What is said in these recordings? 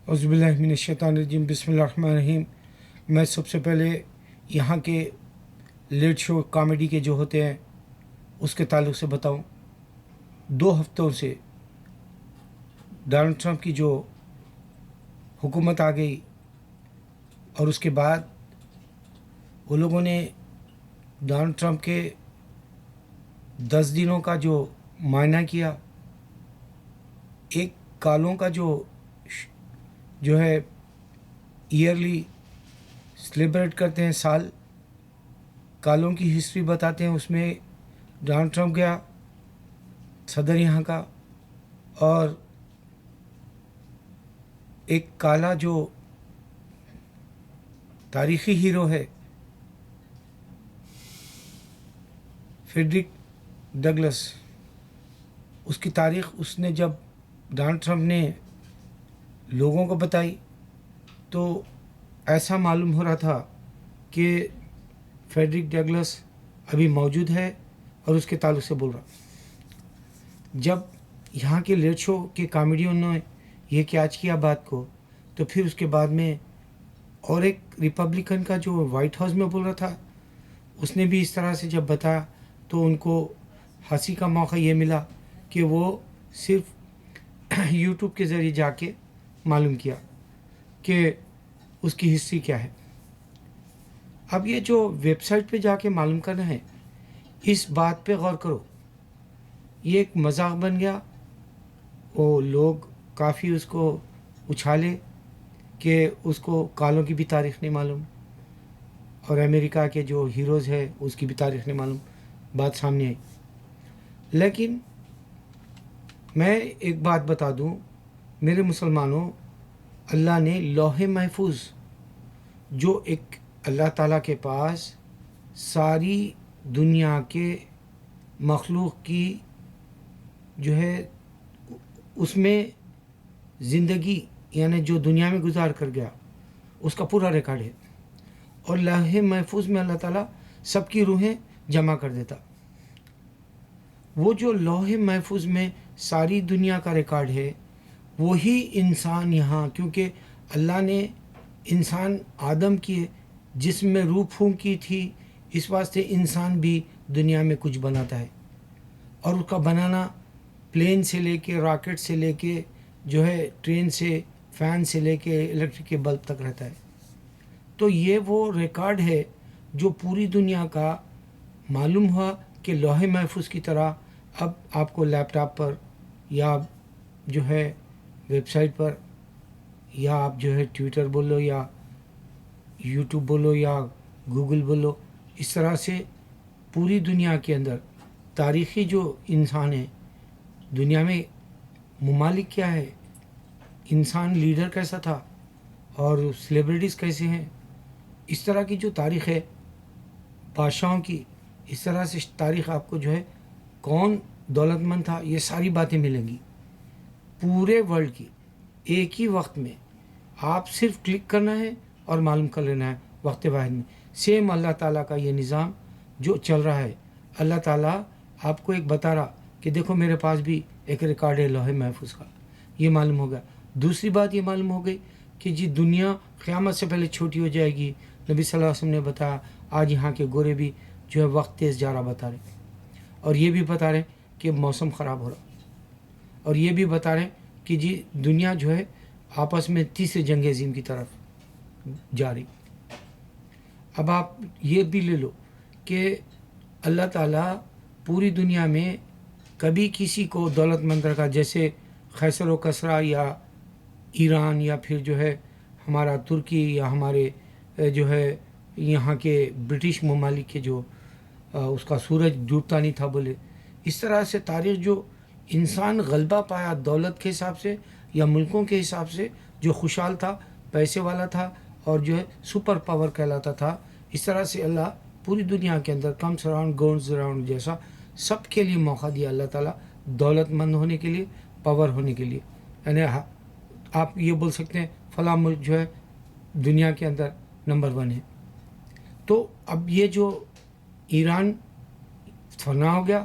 اعوذ باللہ من الشیطان الرجیم، بسم اللہ الرحمن الرحیم۔ میں سب سے پہلے یہاں کے لیٹ شو کامیڈی کے جو ہوتے ہیں اس کے تعلق سے بتاؤں۔ 2 ہفتوں سے ڈونلڈ ٹرمپ کی جو حکومت آ گئی اور اس کے بعد وہ لوگوں نے ڈونلڈ ٹرمپ کے 10 دنوں کا جو معائنہ کیا، ایک کالوں کا جو ہے ایئرلی سیلیبریٹ کرتے ہیں، سال کالوں کی ہسٹری بتاتے ہیں۔ اس میں ڈونلڈ ٹرمپ گیا، صدر یہاں کا، اور ایک کالا جو تاریخی ہیرو ہے فریڈرک ڈگلس، اس کی تاریخ اس نے جب ڈونلڈ ٹرمپ نے لوگوں کو بتائی تو ایسا معلوم ہو رہا تھا کہ فریڈرک ڈگلس ابھی موجود ہے اور اس کے تعلق سے بول رہا۔ جب یہاں کے لیٹ شو کے کامیڈیوں نے یہ کیچ کیا بات کو، تو پھر اس کے بعد میں اور ایک ریپبلکن کا جو وائٹ ہاؤس میں بول رہا تھا، اس نے بھی اس طرح سے جب بتایا تو ان کو ہنسی کا موقع یہ ملا کہ وہ صرف یوٹیوب کے ذریعے جا کے معلوم کیا کہ اس کی ہسٹری کیا ہے۔ اب یہ جو ویب سائٹ پہ جا کے معلوم کرنا ہے، اس بات پہ غور کرو، یہ ایک مذاق بن گیا۔ وہ لوگ کافی اس کو اچھالے کہ اس کو کالوں کی بھی تاریخ نہیں معلوم، اور امریکہ کے جو ہیروز ہے اس کی بھی تاریخ نہیں معلوم، بات سامنے آئی۔ لیکن میں ایک بات بتا دوں میرے مسلمانوں، اللہ نے لوح محفوظ، جو ایک اللہ تعالیٰ کے پاس ساری دنیا کے مخلوق کی جو ہے اس میں زندگی، یعنی جو دنیا میں گزار کر گیا، اس کا پورا ریکارڈ ہے، اور لوح محفوظ میں اللہ تعالیٰ سب کی روحیں جمع کر دیتا۔ وہ جو لوح محفوظ میں ساری دنیا کا ریکارڈ ہے، وہی انسان یہاں، کیونکہ اللہ نے انسان آدم کی جسم میں روح پھونکی تھی، اس واسطے انسان بھی دنیا میں کچھ بناتا ہے، اور اس کا بنانا پلین سے لے کے راکٹ سے لے کے جو ہے ٹرین سے، فین سے لے کے الیکٹرک کے بلب تک رہتا ہے۔ تو یہ وہ ریکارڈ ہے جو پوری دنیا کا معلوم ہوا کہ لوح محفوظ کی طرح اب آپ کو لیپ ٹاپ پر یا جو ہے ویب سائٹ پر، یا آپ جو ہے ٹویٹر بولو یا یوٹیوب بولو یا گوگل بولو، اس طرح سے پوری دنیا کے اندر تاریخی جو انسان ہے، دنیا میں ممالک کیا ہے، انسان لیڈر کیسا تھا، اور سیلیبریٹیز کیسے ہیں، اس طرح کی جو تاریخ ہے بادشاہوں کی، اس طرح سے تاریخ آپ کو جو ہے کون دولت مند تھا، یہ ساری باتیں ملیں گی پورے ورلڈ کی ایک ہی وقت میں۔ آپ صرف کلک کرنا ہے اور معلوم کر لینا ہے وقت واحد میں۔ سیم اللہ تعالیٰ کا یہ نظام جو چل رہا ہے، اللہ تعالیٰ آپ کو ایک بتا رہا کہ دیکھو میرے پاس بھی ایک ریکارڈ ہے لوح محفوظ کا، یہ معلوم ہو گیا۔ دوسری بات یہ معلوم ہو گئی کہ جی دنیا قیامت سے پہلے چھوٹی ہو جائے گی۔ نبی صلی اللہ علیہ وسلم نے بتایا، آج یہاں کے گورے بھی جو ہے وقت تیز جا رہا بتا رہے، اور یہ بھی بتا رہے کہ موسم خراب ہو رہا، اور یہ بھی بتا رہے کہ جی دنیا جو ہے آپس میں تیسرے جنگ عظیم کی طرف جا رہی۔ اب آپ یہ بھی لے لو کہ اللہ تعالیٰ پوری دنیا میں کبھی کسی کو دولت مند رکھا، جیسے قیصر و کسریٰ یا ایران یا پھر جو ہے ہمارا ترکی یا ہمارے جو ہے یہاں کے برٹش ممالک کے جو اس کا سورج ڈوبتا نہیں تھا بولے، اس طرح سے تاریخ جو انسان غلبہ پایا دولت کے حساب سے یا ملکوں کے حساب سے، جو خوشحال تھا، پیسے والا تھا، اور جو ہے سپر پاور کہلاتا تھا، اس طرح سے اللہ پوری دنیا کے اندر کمس اراؤنڈ گونز اراؤنڈ جیسا سب کے لیے موقع دیا اللہ تعالیٰ، دولت مند ہونے کے لیے، پاور ہونے کے لیے۔ یعنی آپ یہ بول سکتے ہیں فلاں ملک جو ہے دنیا کے اندر نمبر 1 ہے۔ تو اب یہ جو ایران فنا ہو گیا،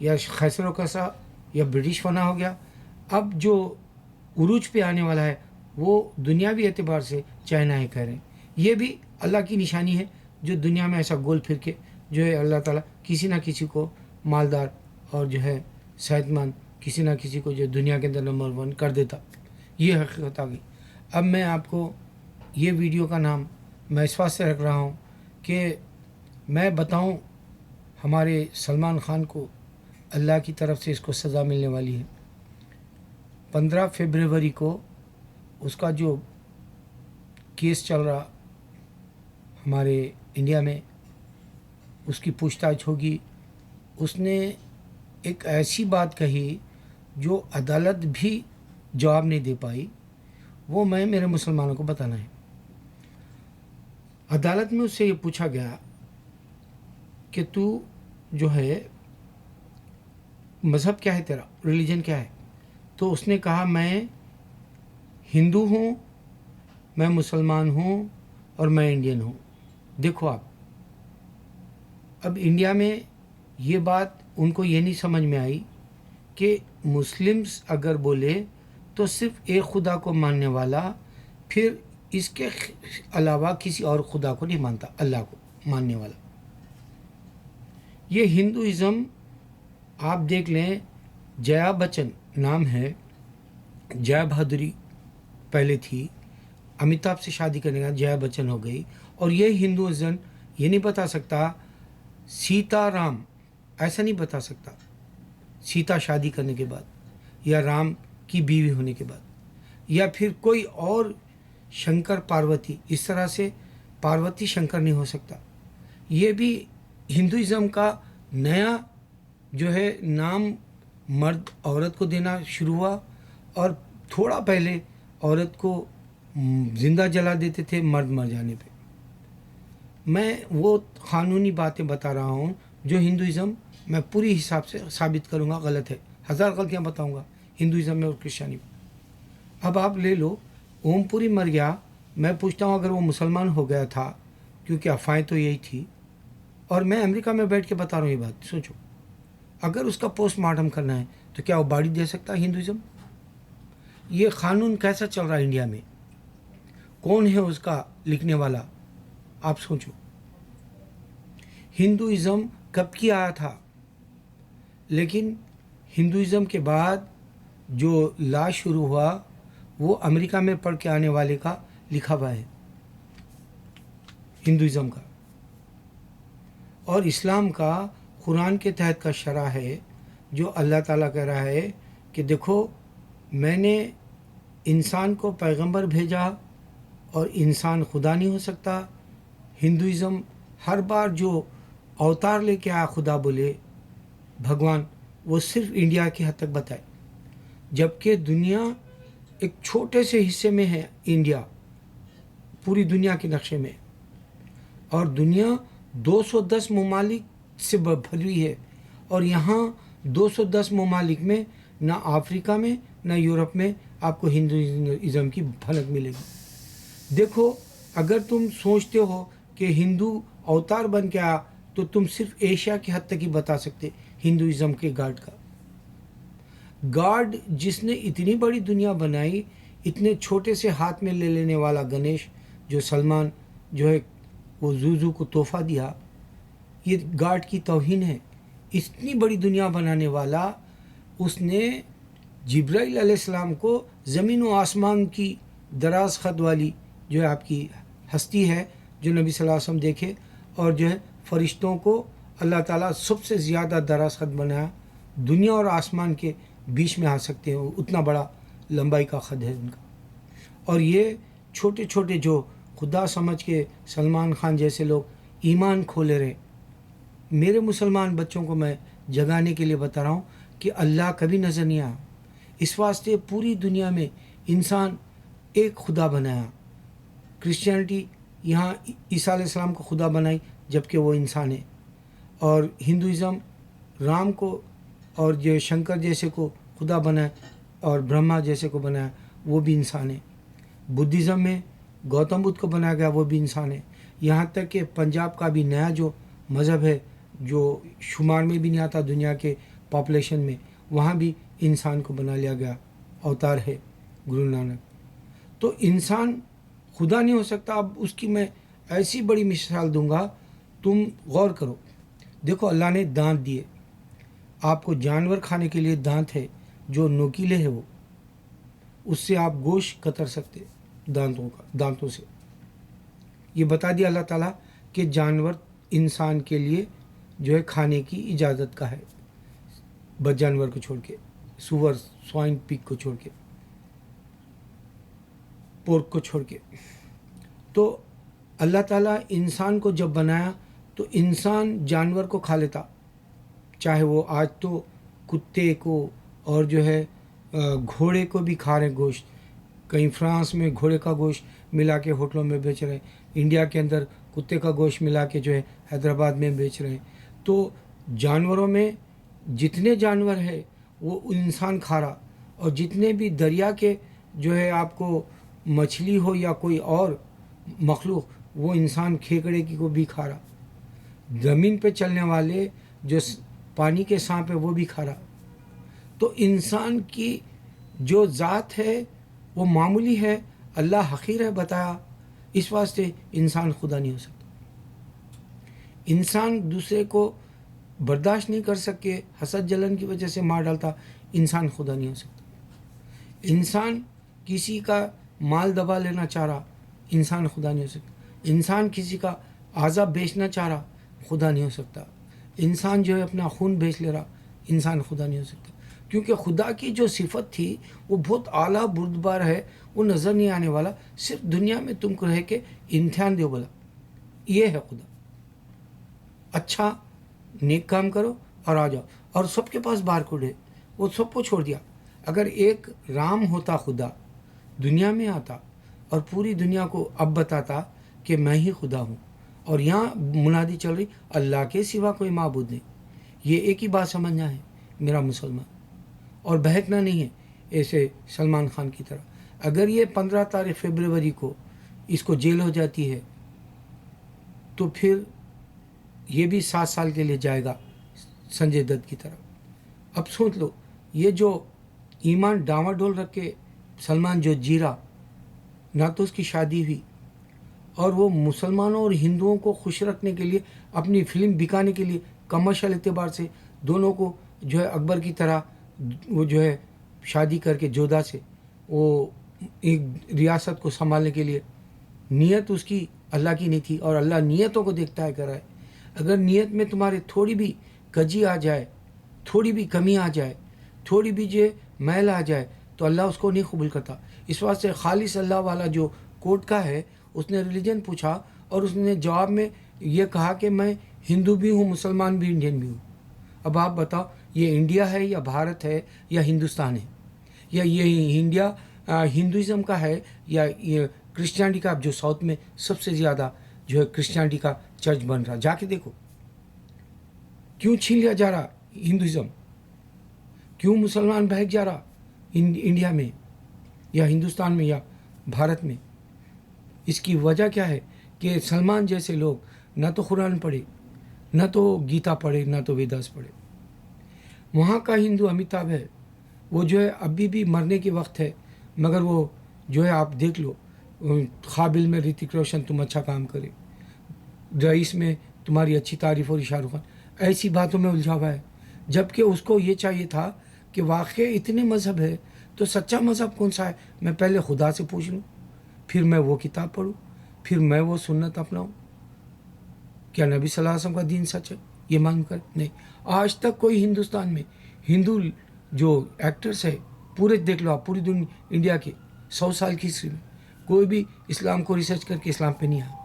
یا قیصر و کسریٰ یا برٹش فنا ہو گیا، اب جو عروج پہ آنے والا ہے وہ دنیاوی اعتبار سے چائنا ہے کہہ رہے ہیں. یہ بھی اللہ کی نشانی ہے جو دنیا میں ایسا گول پھر کے جو ہے اللہ تعالیٰ کسی نہ کسی کو مالدار اور جو ہے صحت مند کسی نہ کسی کو جو دنیا کے اندر نمبر 1 کر دیتا. یہ حقیقت آ گئی. اب میں آپ کو یہ ویڈیو کا نام میں اس واسطے رکھ رہا ہوں کہ میں بتاؤں ہمارے سلمان خان کو اللہ کی طرف سے اس کو سزا ملنے والی ہے. 15 فروری کو اس کا جو کیس چل رہا ہمارے انڈیا میں اس کی پوچھ تاچھ ہوگی. اس نے ایک ایسی بات کہی جو عدالت بھی جواب نہیں دے پائی. وہ میں میرے مسلمانوں کو بتانا ہے. عدالت میں اس سے یہ پوچھا گیا کہ تو جو ہے مذہب کیا ہے تیرا, ریلیجن کیا ہے؟ تو اس نے کہا میں ہندو ہوں, میں مسلمان ہوں اور میں انڈین ہوں. دیکھو آپ, اب انڈیا میں یہ بات ان کو یہ نہیں سمجھ میں آئی کہ مسلمس اگر بولے تو صرف ایک خدا کو ماننے والا پھر اس کے علاوہ کسی اور خدا کو نہیں مانتا, اللہ کو ماننے والا. یہ ہندوازم آپ دیکھ لیں, جیا بچن نام ہے, جیا بہادری پہلے تھی, امیتابھ سے شادی کرنے کا جیا بچن ہو گئی. اور یہ ہندوازم یہ نہیں بتا سکتا سیتا رام, ایسا نہیں بتا سکتا سیتا شادی کرنے کے بعد یا رام کی بیوی ہونے کے بعد, یا پھر کوئی اور شنکر پاروتی, اس طرح سے پاروتی شنکر نہیں ہو سکتا. یہ بھی ہندوازم کا نیا جو ہے نام مرد عورت کو دینا شروع ہوا, اور تھوڑا پہلے عورت کو زندہ جلا دیتے تھے مرد مر جانے پہ. میں وہ قانونی باتیں بتا رہا ہوں جو ہندوازم میں پوری حساب سے ثابت کروں گا غلط ہے. 1000 غلطیاں بتاؤں گا ہندوازم میں اور کرسچانی میں. اب آپ لے لو, اوم پوری مر گیا. میں پوچھتا ہوں اگر وہ مسلمان ہو گیا تھا, کیونکہ افواہیں تو یہی تھی, اور میں امریکہ میں بیٹھ کے بتا رہا ہوں یہ بات, سوچو اگر اس کا پوسٹ مارٹم کرنا ہے تو کیا وہ باڈی دے سکتا ہے ہندوازم؟ یہ قانون کیسا چل رہا ہے انڈیا میں, کون ہے اس کا لکھنے والا, آپ سوچو. ہندوازم کب کی آیا تھا, لیکن ہندوازم کے بعد جو لا شروع ہوا وہ امریکہ میں پڑھ کے آنے والے کا لکھا ہوا ہے ہندوازم کا. اور اسلام کا قرآن کے تحت کا شرع ہے جو اللہ تعالیٰ کہہ رہا ہے کہ دیکھو میں نے انسان کو پیغمبر بھیجا اور انسان خدا نہیں ہو سکتا. ہندوازم ہر بار جو اوتار لے کے آیا خدا بولے بھگوان, وہ صرف انڈیا کی حد تک بتائے, جبکہ دنیا ایک چھوٹے سے حصے میں ہے انڈیا پوری دنیا کے نقشے میں, اور دنیا 210 ممالک سے بھری ہوئی ہے. اور یہاں 210 ممالک میں نہ افریقہ میں نہ یورپ میں آپ کو ہندوازم کی بھنک ملے گی. دیکھو اگر تم سوچتے ہو کہ ہندو اوتار بن کے آیا تو تم صرف ایشیا کی حد تک ہی بتا سکتے ہندوازم کے گاڈ کا. گاڈ جس نے اتنی بڑی دنیا بنائی, اتنے چھوٹے سے ہاتھ میں لے لینے والا گنیش جو سلمان جو ہے وہ زوزو کو تحفہ دیا, یہ گاڈ کی توہین ہے. اتنی بڑی دنیا بنانے والا اس نے جبرائیل علیہ السلام کو زمین و آسمان کی دراز خط والی جو ہے آپ کی ہستی ہے جو نبی صلی اللہ علیہ وسلم دیکھے, اور جو ہے فرشتوں کو اللہ تعالیٰ سب سے زیادہ دراز خط بنایا, دنیا اور آسمان کے بیچ میں آ سکتے ہیں, اتنا بڑا لمبائی کا خط ہے ان کا. اور یہ چھوٹے چھوٹے جو خدا سمجھ کے سلمان خان جیسے لوگ ایمان کھولے رہے, میرے مسلمان بچوں کو میں جگانے کے لیے بتا رہا ہوں کہ اللہ کبھی نظر نہیں آیا. اس واسطے پوری دنیا میں انسان ایک خدا بنایا. کرسچینٹی یہاں عیسیٰ علیہ السلام کو خدا بنائی جبکہ وہ انسان ہے, اور ہندوازم رام کو اور جو شنکر جیسے کو خدا بنایا اور برہما جیسے کو بنایا وہ بھی انسان ہے. بدھزم میں گوتم بدھ کو بنایا گیا وہ بھی انسان ہے. یہاں تک کہ پنجاب کا بھی نیا جو مذہب ہے جو شمار میں بھی نہیں آتا دنیا کے پاپولیشن میں, وہاں بھی انسان کو بنا لیا گیا, اوتار ہے گرو نانک. تو انسان خدا نہیں ہو سکتا. اب اس کی میں ایسی بڑی مثال دوں گا, تم غور کرو. دیکھو اللہ نے دانت دیے آپ کو, جانور کھانے کے لیے دانت ہے جو نوکیلے ہے, وہ اس سے آپ گوشت کتر سکتے دانتوں سے. یہ بتا دیا اللہ تعالیٰ کہ جانور انسان کے لیے جو ہے کھانے کی اجازت کا ہے, بد جانور کو چھوڑ کے, سور, سوائن پگ کو چھوڑ کے, پورک کو چھوڑ کے. تو اللہ تعالیٰ انسان کو جب بنایا تو انسان جانور کو کھا لیتا, چاہے وہ آج تو کتے کو اور جو ہے گھوڑے کو بھی کھا رہے گوشت. کہیں فرانس میں گھوڑے کا گوشت ملا کے ہوٹلوں میں بیچ رہے ہیں, انڈیا کے اندر کتے کا گوشت ملا کے جو ہے حیدرآباد میں بیچ رہے ہیں. تو جانوروں میں جتنے جانور ہے وہ انسان کھا رہا, اور جتنے بھی دریا کے جو ہے آپ کو مچھلی ہو یا کوئی اور مخلوق, وہ انسان کھیکڑے کی کو بھی کھا رہا. زمین پہ چلنے والے جو پانی کے سانپ ہے وہ بھی کھا رہا. تو انسان کی جو ذات ہے وہ معمولی ہے, اللہ حقیر ہے بتایا, اس واسطے انسان خدا نہیں ہو سکتا. انسان دوسرے کو برداشت نہیں کر سکے, حسد جلن کی وجہ سے مار ڈالتا, انسان خدا نہیں ہو سکتا. انسان کسی کا مال دبا لینا چاہ رہا, انسان خدا نہیں ہو سکتا. انسان کسی کا اعضا بیچنا چاہ رہا, خدا نہیں ہو سکتا. انسان جو ہے اپنا خون بیچ لے رہا, انسان خدا نہیں ہو سکتا. کیونکہ خدا کی جو صفت تھی وہ بہت اعلیٰ بردبار ہے, وہ نظر نہیں آنے والا. صرف دنیا میں تم کو رہ کے امتحان دو, بولا یہ ہے خدا. اچھا نیک کام کرو اور آ جاؤ. اور سب کے پاس بار کوڈ ہے, وہ سب کو چھوڑ دیا. اگر ایک رام ہوتا خدا دنیا میں آتا اور پوری دنیا کو اب بتاتا کہ میں ہی خدا ہوں, اور یہاں منادی چل رہی اللہ کے سوا کوئی معبود نہیں, یہ ایک ہی بات سمجھنا ہے میرا مسلمان, اور بہکنا نہیں ہے ایسے سلمان خان کی طرح. اگر یہ 15 تاریخ فروری کو اس کو جیل ہو جاتی ہے تو پھر یہ بھی 7 سال کے لیے جائے گا سنجے دت کی طرح. اب سوچ لو, یہ جو ایمان ڈاواڈول رکھ کے سلمان جو جی رہا, نہ تو اس کی شادی ہوئی, اور وہ مسلمانوں اور ہندوؤں کو خوش رکھنے کے لیے اپنی فلم بکانے کے لیے کمرشل اعتبار سے دونوں کو جو ہے اکبر کی طرح وہ جو ہے شادی کر کے جودھا سے وہ ایک ریاست کو سنبھالنے کے لیے, نیت اس کی اللہ کی نہیں تھی, اور اللہ نیتوں کو دیکھتا ہے کر رہا ہے. اگر نیت میں تمہارے تھوڑی بھی کجی آ جائے, تھوڑی بھی کمی آ جائے, تھوڑی بھی جو میل آ جائے, تو اللہ اس کو نہیں قبول کرتا. اس واسطے خالص اللہ والا جو کوٹ کا ہے, اس نے ریلیجن پوچھا اور اس نے جواب میں یہ کہا کہ میں ہندو بھی ہوں, مسلمان بھی, انڈین بھی ہوں. اب آپ بتاؤ یہ انڈیا ہے یا بھارت ہے یا ہندوستان ہے, یا یہ انڈیا ہندوازم کا ہے یا یہ کرسچینٹی کا, جو ساؤتھ میں سب سے زیادہ جو ہے کرسچینٹی کا چرچ بن رہا. جا کے دیکھو کیوں چھین لیا جا رہا ہندوازم, کیوں مسلمان بہک جا رہا انڈیا میں یا ہندوستان میں یا بھارت میں. اس کی وجہ کیا ہے کہ سلمان جیسے لوگ نہ تو قرآن پڑھے, نہ تو گیتا پڑھے, نہ تو ویداس پڑھے. وہاں کا ہندو امیتابھ ہے, وہ جو ہے ابھی بھی مرنے کے وقت ہے, مگر وہ جو ہے آپ دیکھ لو, قابل میں رتک روشن تم اچھا کام کرے, رئیس میں تمہاری اچھی تعریف, اور شاہ رخ خان ایسی باتوں میں الجھا ہوا ہے. جبکہ اس کو یہ چاہیے تھا کہ واقع اتنے مذہب ہے تو سچا مذہب کون سا ہے, میں پہلے خدا سے پوچھ لوں, پھر میں وہ کتاب پڑھوں, پھر میں وہ سنت اپناؤں. کیا نبی صلی اللہ علیہ وسلم کا دین سچ ہے یہ معلوم کر. نہیں, آج تک کوئی ہندوستان میں ہندو جو ایکٹرس ہے پورے دیکھ لو آپ, پوری دنیا انڈیا کے 100 سال کی ہسٹری میں کوئی بھی اسلام کو ریسرچ کر کے اسلام پہ نہیں آیا.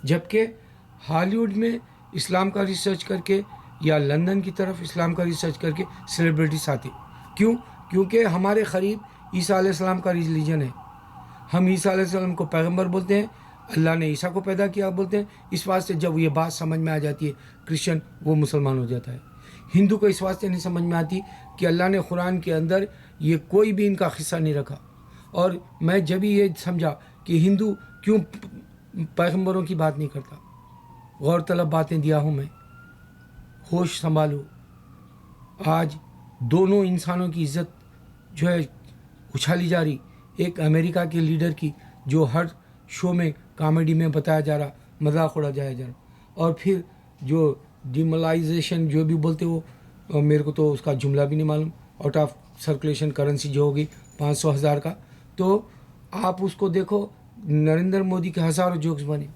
جبکہ ہالی ووڈ میں اسلام کا ریسرچ کر کے یا لندن کی طرف اسلام کا ریسرچ کر کے سیلیبریٹیز آتے. کیوں؟ کیونکہ ہمارے قریب عیسیٰ علیہ السلام کا ریلیجن ہے. ہم عیسیٰ علیہ السلام کو پیغمبر بولتے ہیں, اللہ نے عیسیٰ کو پیدا کیا بولتے ہیں. اس واسطے جب یہ بات سمجھ میں آ جاتی ہے کرسچن, وہ مسلمان ہو جاتا ہے. ہندو کو اس واسطے نہیں سمجھ میں آتی کہ اللہ نے قرآن کے اندر یہ کوئی بھی ان کا قصہ نہیں رکھا. اور میں جب ہی یہ سمجھا کہ ہندو کیوں پیغمبروں کی بات نہیں کرتا, غور طلب باتیں دیا ہوں میں, ہوش سنبھالو. آج دونوں انسانوں کی عزت جو ہے اچھالی جا رہی, ایک امریکہ کے لیڈر کی جو ہر شو میں کامیڈی میں بتایا جا رہا، مذاق اڑا جایا جا رہا، اور پھر جو ڈیمولائزیشن جو بھی بولتے وہ میرے کو تو اس کا جملہ بھی نہیں معلوم، آؤٹ آف سرکولیشن کرنسی جو ہوگی 500,000 کا. تو آپ اس کو دیکھو، نریندر مودی کے ہزاروں جوکس بنے.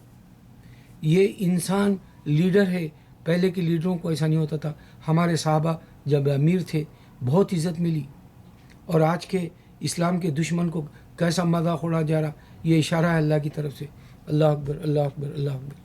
یہ انسان لیڈر ہے. پہلے کے لیڈروں کو ایسا نہیں ہوتا تھا. ہمارے صحابہ جب امیر تھے بہت عزت ملی، اور آج کے اسلام کے دشمن کو کیسا مذاق اڑا جا رہا، یہ اشارہ ہے اللہ کی طرف سے. اللہ اکبر، اللہ اکبر، اللہ اکبر.